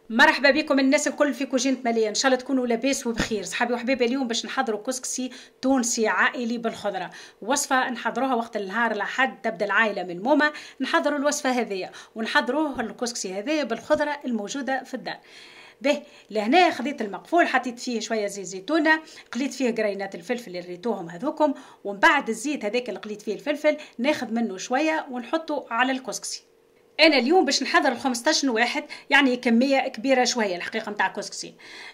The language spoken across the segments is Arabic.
مرحبا بكم الناس الكل في كوجينة مالية، ان شاء الله تكونوا لاباس وبخير. صحابي وحبايبي، اليوم باش نحضروا كسكسي تونسي عائلي بالخضرة. وصفة نحضروها وقت النهار لحد تبدا العائلة من مومة، نحضروا الوصفة هذية ونحضروه الكسكسي هذايا بالخضرة الموجودة في الدار. به لهنا خذيت المقفول، حطيت فيه شويه زيت زيتونه، قليت فيه قرينات الفلفل اللي ريتوهم هذوكم، ومن بعد الزيت هذاك اللي قليت فيه الفلفل ناخذ منه شويه ونحطه على الكسكسي. انا اليوم باش نحضر ال 15 واحد، يعني كميه كبيره شويه الحقيقه نتاع كسكسي.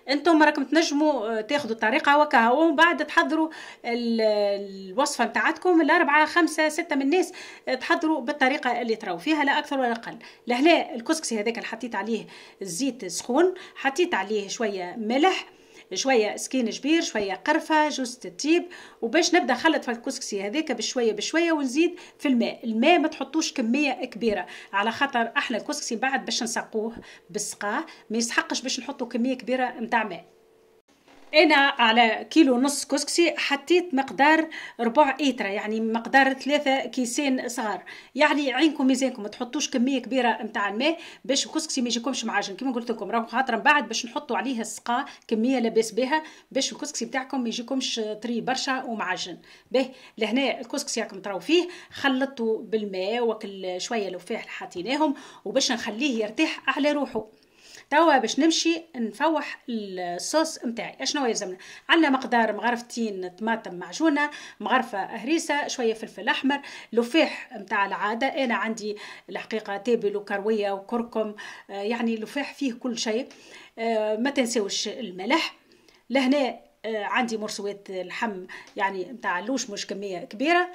انتم راكم تنجموا تاخذوا الطريقه وكا، ومن بعد تحضروا الوصفه نتاعتكم الاربعه خمسه سته من الناس، تحضروا بالطريقه اللي تراو فيها، لا اكثر ولا اقل. لهنا الكسكسي هذاك اللي حطيت عليه الزيت سخون، حطيت عليه شويه ملح، شويه سكينجبير، شويه قرفه، جوز الطيب، وباش نبدا نخلط في الكسكسي هذاك بشويه بشويه، ونزيد في الماء ما تحطوش كميه كبيره، على خاطر احنا الكسكسي بعد باش نسقوه بالسقاه ما يستحقش باش نحطوا كميه كبيره نتاع ماء. انا على كيلو ونص كسكسي حطيت مقدار ربع ايترا، يعني مقدار 3 كيسين صغار. يعني عينكم ميزانكم، ما تحطوش كميه كبيره نتاع الماء باش الكسكسي ما يجيكمش معجن. كما قلت لكم راهو خاطر من بعد باش نحطوا عليه السقا كميه لاباس بها، باش الكسكسي بتاعكم ما يجيكمش طري برشا ومعجن. به لهنا الكسكسي راكم تراو فيه خلطته بالماء وكل شويه لفاح اللي حطيناهم، وباش نخليه يرتاح على روحه. توا باش نمشي نفوح الصوص نتاعي. اشنو يلزمنا؟ عندنا مقدار مغرفتين طماطم معجونه، مغرفه هريسه، شويه فلفل احمر، لفاح نتاع العاده. انا عندي الحقيقه تابل وكرويه وكركم، يعني لفاح فيه كل شيء. ما تنسوش الملح. لهنا عندي مرسوات اللحم، يعني نتاع اللوش مش كميه كبيره.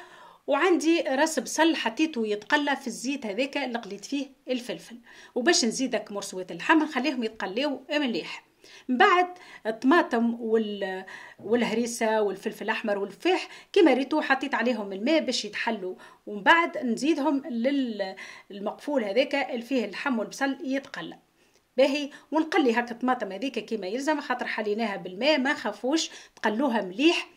وعندي راس بصل حطيته يتقلى في الزيت هذاك اللي قليت فيه الفلفل. وباش نزيدك مرسوات اللحم نخليهم يتقليو مليح. من بعد الطماطم والهريسه والفلفل الاحمر والفاح كما ريتو حطيت عليهم الماء باش يتحلوا، ومن بعد نزيدهم للمقفول هذاك اللي فيه اللحم والبصل يتقلى باهي. ونقلي هكا الطماطم هذيك كما يلزم، خاطر حليناها بالماء ما خافوش، تقلوها مليح.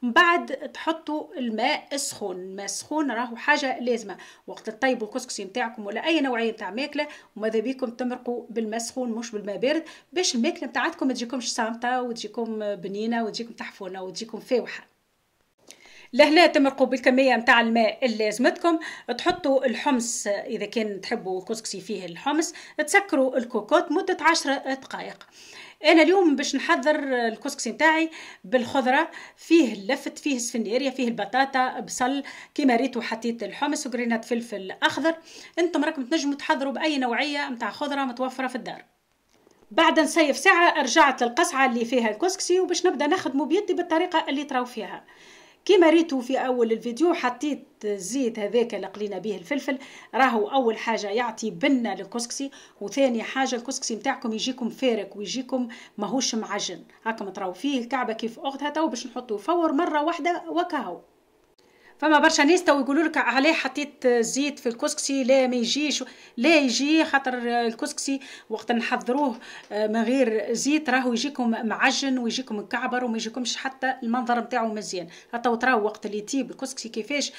من بعد تحطوا الماء السخون. الماء السخون راهو حاجه لازمه وقت تطيبوا الكسكسي نتاعكم ولا اي نوعيه نتاع ماكله، وماذا بيكم تمرقوا بالماء السخون مش بالماء بارد، باش الماكله نتاعتكم ما تجيكمش صامته وتجيكم بنينه وتجيكم تحفونه وتجيكم فاوحه. لهنا تمرقوا بالكميه نتاع الماء اللي لازمتكم. تحطوا الحمص اذا كان تحبوا الكسكسي فيه الحمص، تسكروا الكوكوت مده 10 دقائق. انا اليوم باش نحضر الكسكسي نتاعي بالخضره، فيه لفت، فيه سفنيريا، فيه البطاطا، بصل كيما ريتو، حطيت الحمص وقرينات فلفل اخضر. انتم راكم تنجموا تحضروا باي نوعيه نتاع خضره متوفره في الدار. بعد نصيف ساعه رجعت للقصعه اللي فيها الكسكسي، وباش نبدا نخدمه بيدي بالطريقه اللي تراو فيها. كما ريتو في اول الفيديو حطيت الزيت هذاك اللي قلينا به الفلفل، راهو اول حاجه يعطي بنه للكسكسي، وثاني حاجه الكسكسي نتاعكم يجيكم فارك ويجيكم ماهوش معجن. هاكم تراو فيه الكعبه كيف اختها. تو باش نحطوا فور مره واحده وكاهو. فما برشا ناس تو يقولوا لك عليه حطيت زيت في الكسكسي، لا ما يجيش، لا يجي، خاطر الكسكسي وقت نحضروه من غير زيت راهو يجيكم معجن ويجيكم مكعبر وما يجيكمش حتى المنظر نتاعو مزيان. حتى تراو وقت اللي يطيب الكسكسي كيفاش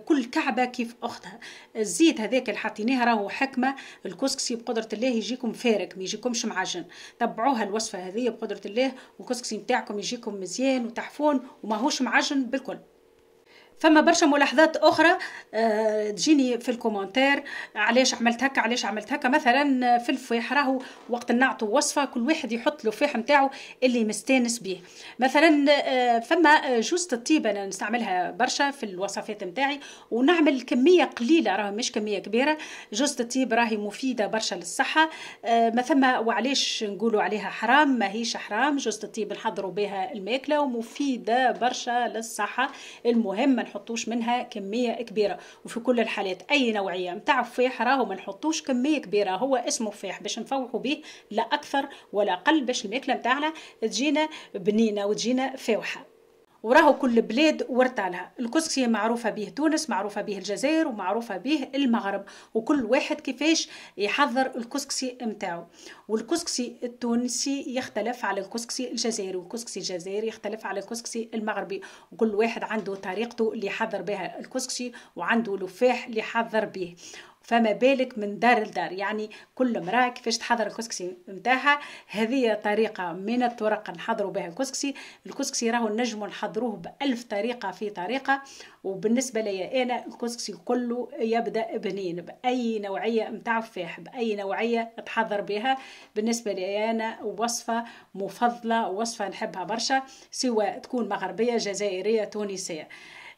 كل كعبه كيف اختها. الزيت هذاك اللي حطيناه راهو حكمه، الكسكسي بقدره الله يجيكم فارك ما يجيكمش معجن. تبعوها الوصفه هذه بقدره الله، والكسكسي نتاعكم يجيكم مزيان وتحفون وماهوش معجن بالكل. فما برشا ملاحظات اخرى تجيني في الكومنتير، علاش عملت هكا علاش عملت هكا. مثلا في الفاح راهو وقت نعطوا وصفه كل واحد يحط له فاح نتاعو اللي مستانس به. مثلا فما جوز الطيب انا نستعملها برشا في الوصفات نتاعي، ونعمل كميه قليله راهو مش كميه كبيره. جوز الطيب راهي مفيده برشا للصحه، ما ثم وعلاش نقولوا عليها حرام؟ ما هيش حرام، جوز الطيب نحضروا بها الماكله ومفيده برشا للصحه. المهم نحطوش منها كميه كبيره، وفي كل الحالات اي نوعيه نتاع فاح راهو ما نحطوش كميه كبيره، هو اسمه فاح باش نفوحوا به لا اكثر ولا اقل، باش الماكله نتاعنا تجينا بنينه وتجينا فاوحه. وراهو كل بلاد ورتالها. الكسكسي معروفة به تونس، معروفة به الجزائر، ومعروفة به المغرب، وكل واحد كيفاش يحضر الكسكسي متاعو. والكسكسي التونسي يختلف على الكسكسي الجزائري، والكسكسي الجزائري يختلف على الكسكسي المغربي، وكل واحد عنده طريقته اللي يحضر بها الكسكسي، وعنده لفاح اللي يحضر به. فما بالك من دار لدار. يعني كل امرأة كيفاش تحضر الكسكسي متاعها، هذه طريقة من الطرق نحضروا بها الكسكسي. الكسكسي راهو نجموا نحضروه بألف طريقة في طريقة. وبالنسبة لي أنا الكسكسي كله يبدأ بنين بأي نوعية متاع فاح، بأي نوعية تحضر بها. بالنسبة لي أنا وصفة مفضلة، وصفة نحبها برشا، سواء تكون مغربية جزائرية تونسية.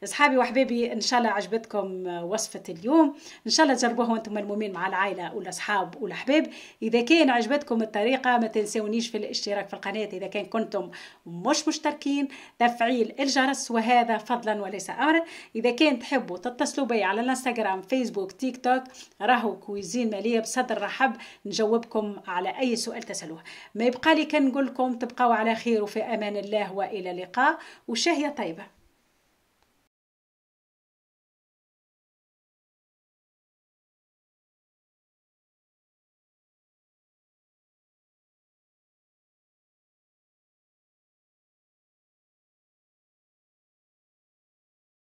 اصحابي وحبايبي ان شاء الله عجبتكم وصفه اليوم، ان شاء الله تجربوها وانتم ملمومين مع العائله والاصحاب والاحباب. اذا كان عجبتكم الطريقه ما تنسونيش في الاشتراك في القناه اذا كنتم مش مشتركين، تفعيل الجرس وهذا فضلا وليس امرا. اذا كان تحبوا تتصلوا بي على الانستغرام فيسبوك تيك توك راهو كويزين ماليه بصدر رحب نجاوبكم على اي سؤال تسالوه. ما يبقى لي كان نقول لكم تبقوا على خير وفي امان الله والى اللقاء وشهيه طيبه.